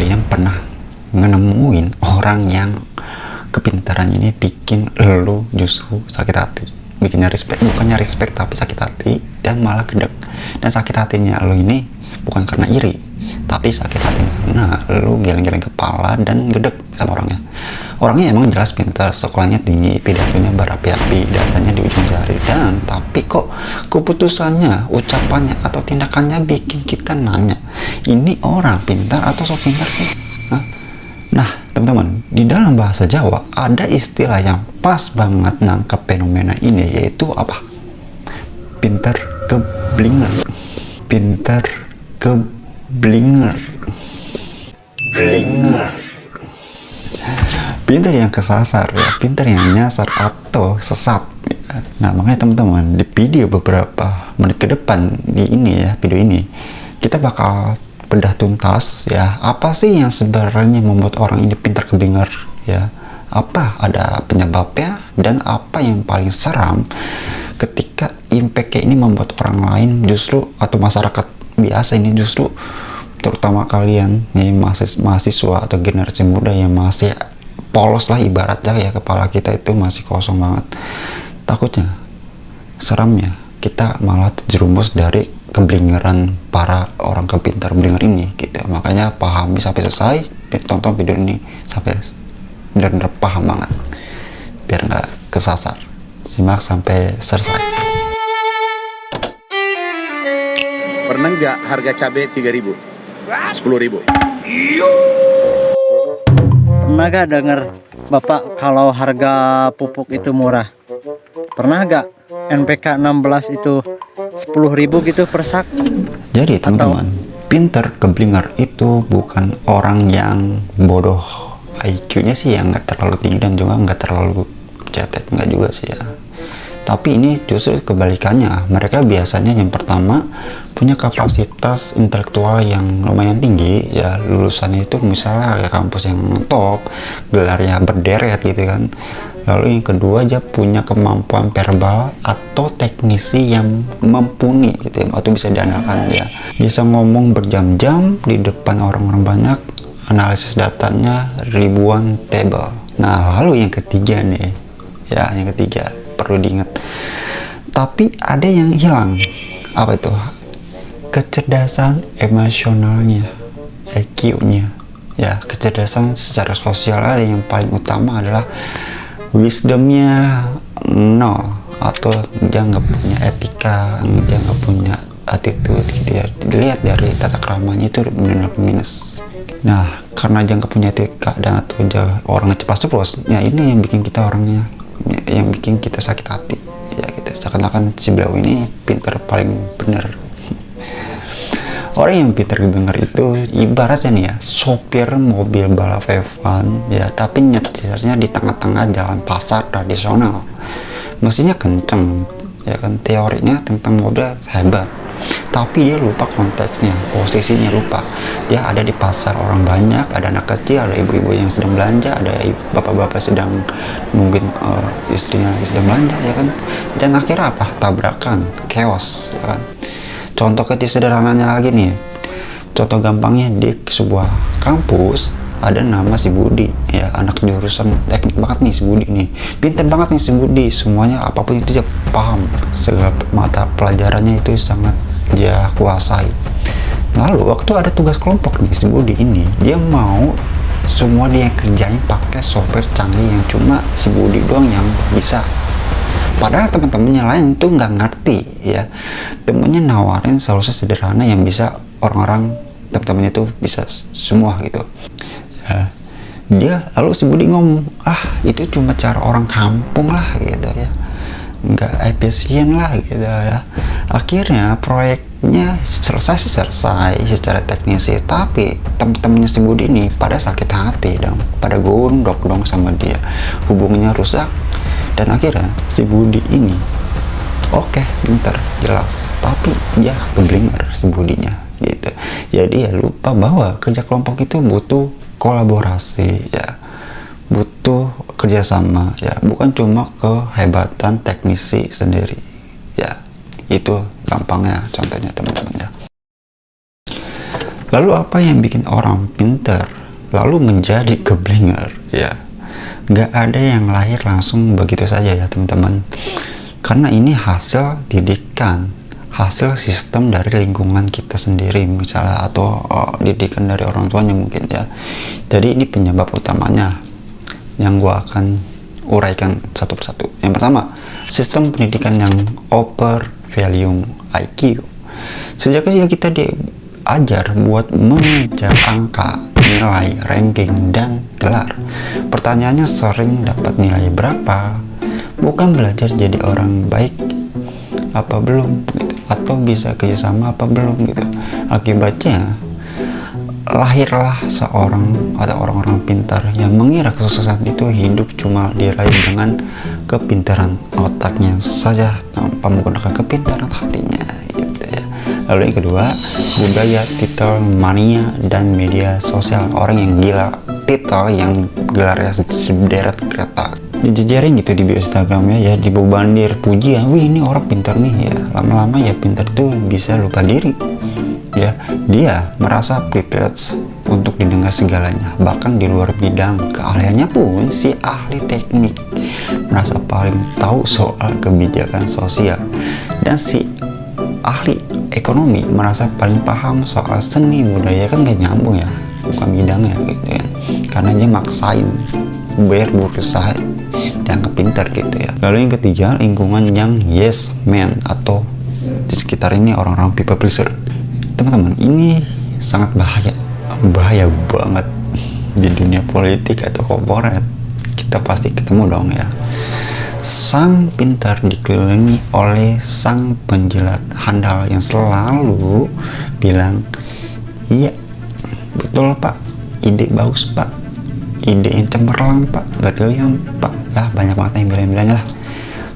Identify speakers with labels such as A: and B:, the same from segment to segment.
A: kalian pernah nemuin orang yang kepintarannya ini bikin lu justru sakit hati, bikinnya respect, bukannya respect tapi sakit hati dan malah gedek. Dan sakit hatinya lu ini bukan karena iri, tapi sakit hati karena lu geleng-geleng kepala dan gedek sama orangnya. Orangnya emang jelas pintar, sekolahnya tinggi, pidatonya berapi-api, datanya di ujung jari, dan tapi kok keputusannya, ucapannya atau tindakannya bikin kita nanya, ini orang pintar atau sok pintar sih? Hah? Nah, teman-teman, di dalam bahasa Jawa ada istilah yang pas banget nangkep fenomena ini, yaitu apa? Pintar keblinger. Pintar keblinger. Blinger. Pintar yang kesasar, ya, pintar yang nyasar atau sesat. Nah, makanya teman-teman, di video beberapa menit ke depan di ini ya, video ini kita bakal bedah tuntas ya, apa sih yang sebenarnya membuat orang ini pintar keblinger ya, apa ada penyebabnya, dan apa yang paling seram ketika impact ini membuat orang lain justru, atau masyarakat biasa ini justru, terutama kalian nih mahasiswa atau generasi muda yang masih polos lah ibaratnya ya, kepala kita itu masih kosong banget. Takutnya, seramnya, kita malah terjerumus dari keblingeran para orang kepintar blinger ini gitu. Makanya pahami sampai selesai, tonton video ini sampai benar-benar paham banget biar nggak kesasar. Simak sampai selesai.
B: Pernah nggak harga cabai 3.000? 10.000?
C: Pernah gak denger Bapak kalau harga pupuk itu murah? Pernah gak NPK 16 itu 10.000 gitu per sak?
A: Jadi teman-teman, pinter keblinger itu bukan orang yang bodoh. IQ-nya sih yang nggak terlalu tinggi dan juga nggak terlalu cetek, nggak juga sih ya. Tapi ini justru kebalikannya. Mereka biasanya yang pertama punya kapasitas intelektual yang lumayan tinggi ya, lulusannya itu misalnya ya kampus yang top, gelarnya berderet gitu kan. Lalu yang kedua, dia punya kemampuan verbal atau teknisi yang mumpuni gitu ya, atau bisa diandalkan ya. Bisa ngomong berjam-jam di depan orang-orang banyak, analisis datanya ribuan table. Nah, lalu yang ketiga nih, ya yang ketiga perlu diingat. Tapi ada yang hilang. Apa itu? Kecerdasan emosionalnya, IQ-nya. Ya, kecerdasan secara sosial ada yang paling utama adalah wisdomnya 0, atau dia nggak punya etika, dia nggak punya attitude gitu ya. Dilihat dari tata keramanya itu benar-benar minus. Nah, karena dia nggak punya etika dan atau dia orangnya ceplas-ceplos, ya ini yang bikin kita orangnya, yang bikin kita sakit hati ya gitu. Seakan-akan si beliau ini pintar paling benar. Orang yang pintar keblinger itu ibaratnya nih ya, sopir mobil balap F1 ya, tapi nyetirnya di tengah-tengah jalan pasar tradisional. Mesinnya kenceng ya kan, teorinya tentang mobil hebat, tapi dia lupa konteksnya, posisinya lupa. Dia ada di pasar orang banyak, ada anak kecil, ada ibu-ibu yang sedang belanja, ada bapak-bapak sedang nungguin istrinya sedang belanja ya kan. Dan akhirnya apa? Tabrakan, chaos ya kan. Contoh kecil sederhananya lagi nih, contoh gampangnya, di sebuah kampus ada nama si Budi ya, anak jurusan teknik banget nih si Budi nih, pintar banget nih si Budi, semuanya apapun itu dia paham, segala mata pelajarannya itu sangat dia kuasai. Lalu waktu ada tugas kelompok nih, si Budi ini dia mau semua dia kerjain pakai software canggih yang cuma si Budi doang yang bisa. Padahal teman-temannya lain tuh nggak ngerti ya. Temennya nawarin solusi sederhana yang bisa orang-orang, teman-temannya tuh bisa semua gitu ya. Dia lalu si Budi ngomong, itu cuma cara orang kampung lah gitu ya, nggak efisien lah gitu ya. Akhirnya proyeknya selesai secara teknis, tapi temen-temennya si Budi ini pada sakit hati dong, pada gondok dong sama dia, hubungannya rusak. Dan akhirnya si Budi ini pintar jelas, tapi dia keblinger si Budinya gitu. Jadi ya lupa bahwa kerja kelompok itu butuh kolaborasi ya, butuh kerjasama ya, bukan cuma kehebatan teknisi sendiri ya. Itu gampangnya contohnya teman-teman ya. Lalu apa yang bikin orang pintar lalu menjadi keblinger? Ya, nggak ada yang lahir langsung begitu saja ya teman-teman, karena ini hasil didikan, hasil sistem dari lingkungan kita sendiri misalnya, atau didikan dari orang tuanya mungkin ya. Jadi ini penyebab utamanya yang gua akan uraikan satu persatu. Yang pertama, sistem pendidikan yang over value IQ. Sejak kecil kita diajar buat mengejar angka, nilai, ranking, dan gelar. Pertanyaannya sering dapat nilai berapa, bukan belajar jadi orang baik apa belum gitu, atau bisa kerjasama apa belum gitu. Akibatnya lahirlah seorang atau orang-orang pintar yang mengira kesuksesan itu hidup cuma diraih dengan kepintaran otaknya saja tanpa menggunakan kepintaran hatinya gitu ya. Lalu yang kedua, budaya titel mania dan media sosial. Orang yang gila titel, yang gelarnya sederet kereta, dijejerin gitu di bio Instagramnya ya, dibebandir pujian, wih ini orang pintar nih ya. Lama-lama ya pintar tuh bisa lupa diri ya. Dia merasa privilege untuk didengar segalanya, bahkan di luar bidang keahliannya pun si ahli teknik merasa paling tahu soal kebijakan sosial, dan si ahli ekonomi merasa paling paham soal seni budaya. Kan gak nyambung ya, bukan bidangnya gitu ya, karena dia maksain biar berusaha dianggap pintar gitu ya. Lalu yang ketiga, lingkungan yang yes man, atau di sekitar ini orang-orang people pleaser. Teman-teman, ini sangat bahaya banget di dunia politik atau korporat. Kita pasti ketemu dong ya. Sang pintar dikelilingi oleh sang penjilat handal yang selalu bilang, iya betul pak, ide bagus pak, ide yang cemerlang pak, brilian pak, lah banyak banget yang bilang-bilangnya lah.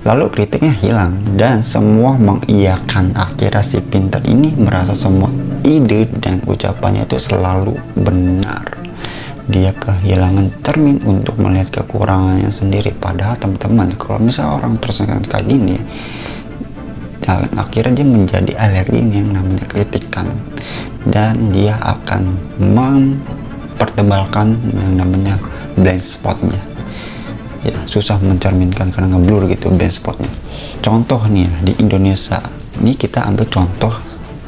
A: Lalu kritiknya hilang dan semua mengiyakan. Akhirnya si pintar ini merasa semua ide dan ucapannya itu selalu benar. Dia kehilangan cermin untuk melihat kekurangannya sendiri. Padahal teman-teman, kalau misalnya orang terus kayak gini, dan akhirnya dia menjadi alergi yang namanya kritikan, dan dia akan mempertebalkan yang namanya blind spotnya ya, susah mencerminkan karena ngeblur gitu blind spotnya. Contoh nih ya, di Indonesia ini kita ambil contoh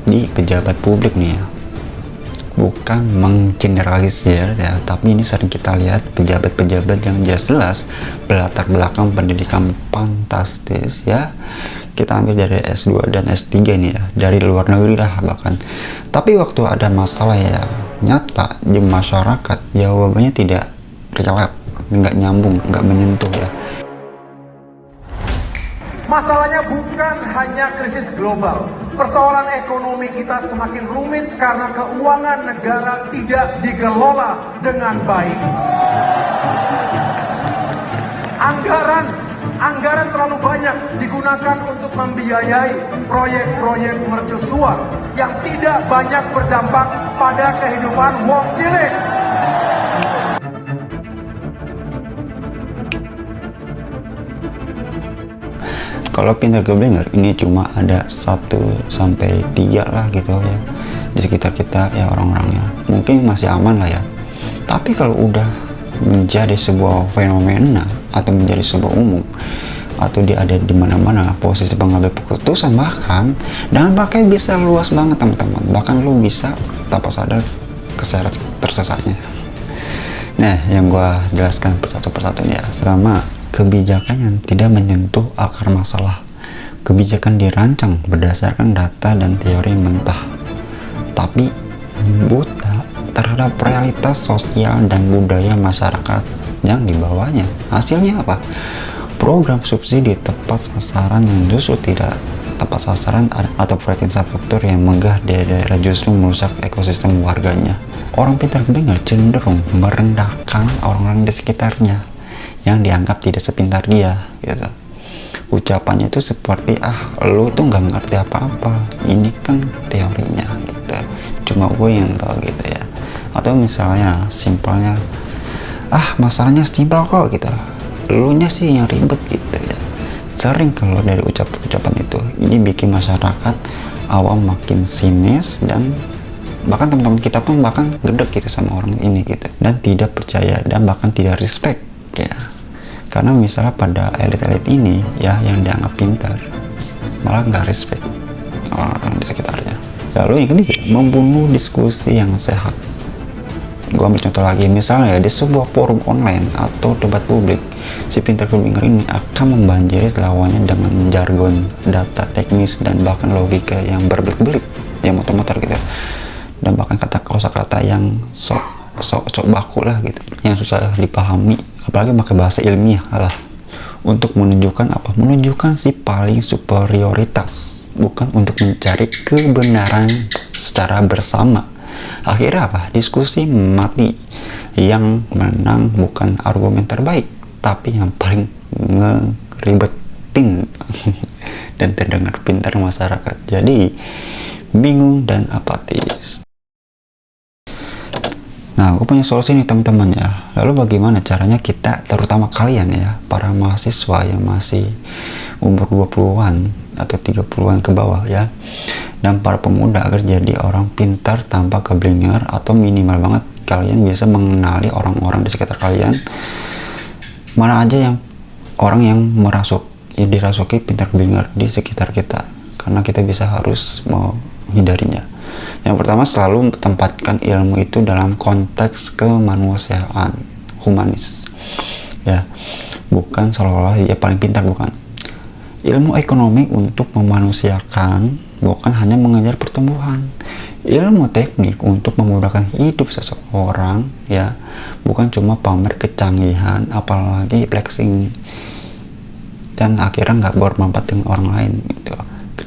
A: di pejabat publik nih ya, bukan menggeneralisir ya, tapi ini sering kita lihat pejabat-pejabat yang jelas-jelas berlatar belakang pendidikan fantastis ya. Kita ambil dari S2 dan S3 nih ya, dari luar negeri lah bahkan. Tapi waktu ada masalah ya nyata di masyarakat, jawabannya tidak relate, nggak nyambung, nggak menyentuh ya.
D: Masalahnya bukan hanya krisis global. Persoalan ekonomi kita semakin rumit karena keuangan negara tidak dikelola dengan baik. Anggaran terlalu banyak digunakan untuk membiayai proyek-proyek mercusuar yang tidak banyak berdampak pada kehidupan wong cilik.
A: Kalau pintar keblinger ini cuma ada 1 sampai 3 lah gitu ya di sekitar kita ya orang-orangnya, mungkin masih aman lah ya. Tapi kalau udah menjadi sebuah fenomena atau menjadi sebuah umum, atau dia ada di mana-mana posisi pengambil keputusan, bahkan dan pakai bisa luas banget teman-teman, bahkan lu bisa tanpa sadar keseret tersesatnya. Nah, yang gua jelaskan persatu ya, selama kebijakan yang tidak menyentuh akar masalah, kebijakan dirancang berdasarkan data dan teori mentah, tapi buta terhadap realitas sosial dan budaya masyarakat yang dibawanya. Hasilnya apa? Program subsidi tepat sasaran yang justru tidak tepat sasaran, atau proyek infrastruktur yang megah di daerah justru merusak ekosistem warganya. Orang pintar keblinger cenderung merendahkan orang-orang di sekitarnya yang dianggap tidak sepintar dia gitu. Ucapannya itu seperti, lu tuh nggak ngerti apa-apa, ini kan teorinya gitu, cuma gue yang tahu gitu ya. Atau misalnya simpelnya, masalahnya simpel kok gitu, lu nya sih yang ribet gitu ya. Sering kalau dari ucapan itu, ini bikin masyarakat awam makin sinis dan bahkan teman-teman kita pun bahkan gedek gitu sama orang ini gitu, dan tidak percaya dan bahkan tidak respect ya. Karena misalnya pada elit-elit ini ya yang dianggap pintar malah nggak respect orang-orang di sekitarnya. Lalu yang ketiga, membunuh diskusi yang sehat. Gua ambil contoh lagi, misalnya di sebuah forum online atau debat publik, si pintar keblinger ini akan membanjiri lawannya dengan jargon, data teknis, dan bahkan logika yang berbelit-belit, yang muter-muter gitu, dan bahkan kosakata yang sok baku lah gitu, yang susah dipahami, apalagi pakai bahasa ilmiah lah, untuk menunjukkan apa? Menunjukkan si paling superioritas, bukan untuk mencari kebenaran secara bersama. Akhirnya apa? Diskusi mati. Yang menang bukan argumen terbaik, tapi yang paling ngeribetin dan terdengar pintar masyarakat. Jadi bingung dan apatis. Nah, aku punya solusi nih teman-teman ya. Lalu bagaimana caranya kita, terutama kalian ya, para mahasiswa yang masih umur 20-an atau 30-an ke bawah ya, dan para pemuda, agar jadi orang pintar tanpa keblinger, atau minimal banget kalian bisa mengenali orang-orang di sekitar kalian, mana aja yang orang yang dirasuki pintar keblinger di sekitar kita, karena kita harus menghindarinya. Yang pertama, selalu tempatkan ilmu itu dalam konteks kemanusiaan, humanis ya, bukan seolah-olah dia paling pintar, bukan. Ilmu ekonomi untuk memanusiakan, bukan hanya mengejar pertumbuhan. Ilmu teknik untuk memudahkan hidup seseorang ya, bukan cuma pamer kecanggihan, apalagi flexing dan akhirnya nggak bermanfaat dengan orang lain gitu.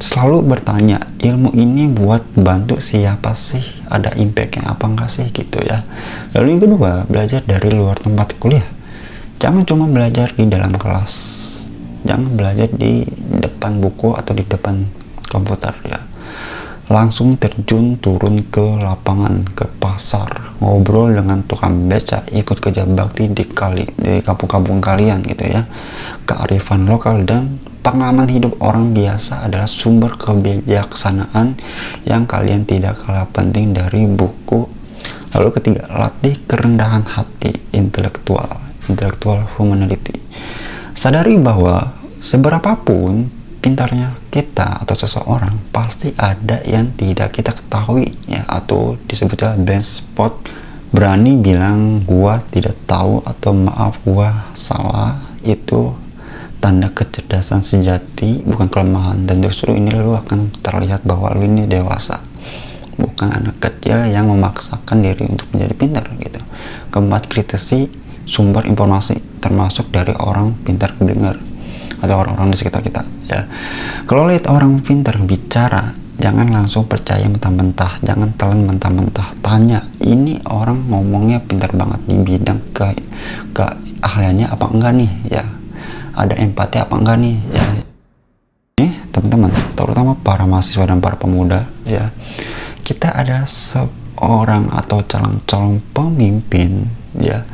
A: Selalu bertanya, ilmu ini buat bantu siapa sih, ada impactnya apa enggak sih gitu ya. Lalu yang kedua, belajar dari luar tempat kuliah. Jangan cuma belajar di dalam kelas, jangan belajar di depan buku atau di depan komputer ya. Langsung terjun, turun ke lapangan, ke pasar, ngobrol dengan tukang beca, ikut kerja bakti di kampung-kampung kalian gitu ya. Kearifan lokal dan pengalaman hidup orang biasa adalah sumber kebijaksanaan yang kalian tidak kalah penting dari buku. Lalu ketiga, latih kerendahan hati, intelektual humanity. Sadari bahwa seberapapun pintarnya kita atau seseorang, pasti ada yang tidak kita ketahui ya, atau disebutnya blind spot. Berani bilang gua tidak tahu atau maaf gua salah, itu tanda kecerdasan sejati, bukan kelemahan. Dan justru ini lu akan terlihat bahwa lu ini dewasa, bukan anak kecil yang memaksakan diri untuk menjadi pintar gitu. Keempat, kritisi sumber informasi, termasuk dari orang pintar keblinger atau orang-orang di sekitar kita ya. Kalau lihat orang pintar bicara, jangan langsung percaya mentah-mentah, jangan telan mentah-mentah. Tanya, ini orang ngomongnya pintar banget di bidang keahliannya apa enggak nih ya, ada empati apa enggak nih ya. Teman-teman, terutama para mahasiswa dan para pemuda ya, kita ada seorang atau calon pemimpin ya,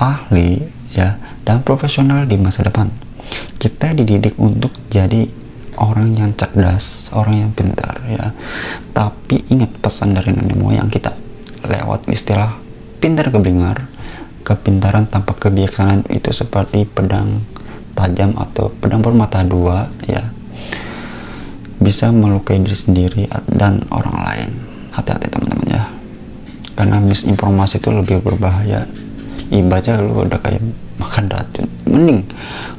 A: ahli ya, dan profesional di masa depan. Kita dididik untuk jadi orang yang cerdas, orang yang pintar ya. Tapi ingat pesan dari nenek moyang kita lewat istilah pintar keblinger. Kepintaran tanpa kebijaksanaan itu seperti pedang tajam atau pedang bermata dua ya, bisa melukai diri sendiri dan orang lain. Hati-hati teman-teman ya, karena misinformasi itu lebih berbahaya. Ibaratnya lu udah kayak makan racun. Mending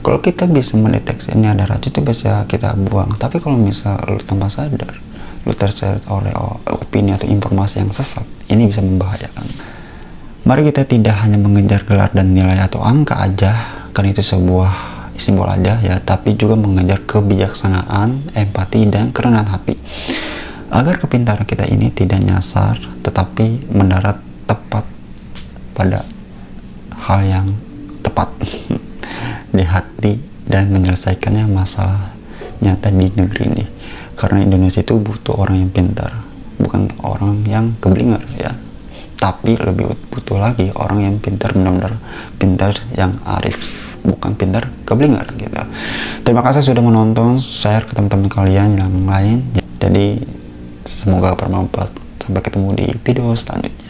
A: kalau kita bisa mendeteksi ini ada racun, itu bisa kita buang. Tapi kalau misal lu tanpa sadar lu terseret oleh opini atau informasi yang sesat, ini bisa membahayakan. Mari kita tidak hanya mengejar gelar dan nilai atau angka aja, karena itu sebuah simbol aja ya, tapi juga mengejar kebijaksanaan, empati, dan kerendahan hati, agar kepintaran kita ini tidak nyasar tetapi mendarat tepat pada hal yang tepat di hati dan menyelesaikannya masalah nyata di negeri ini. Karena Indonesia itu butuh orang yang pintar, bukan orang yang keblinger ya, tapi lebih butuh lagi orang yang pintar, benar-benar pintar yang arif, bukan pintar keblinger gitu. Terima kasih sudah menonton, share ke teman-teman kalian yang lain. Jadi semoga bermanfaat. Sampai ketemu di video selanjutnya.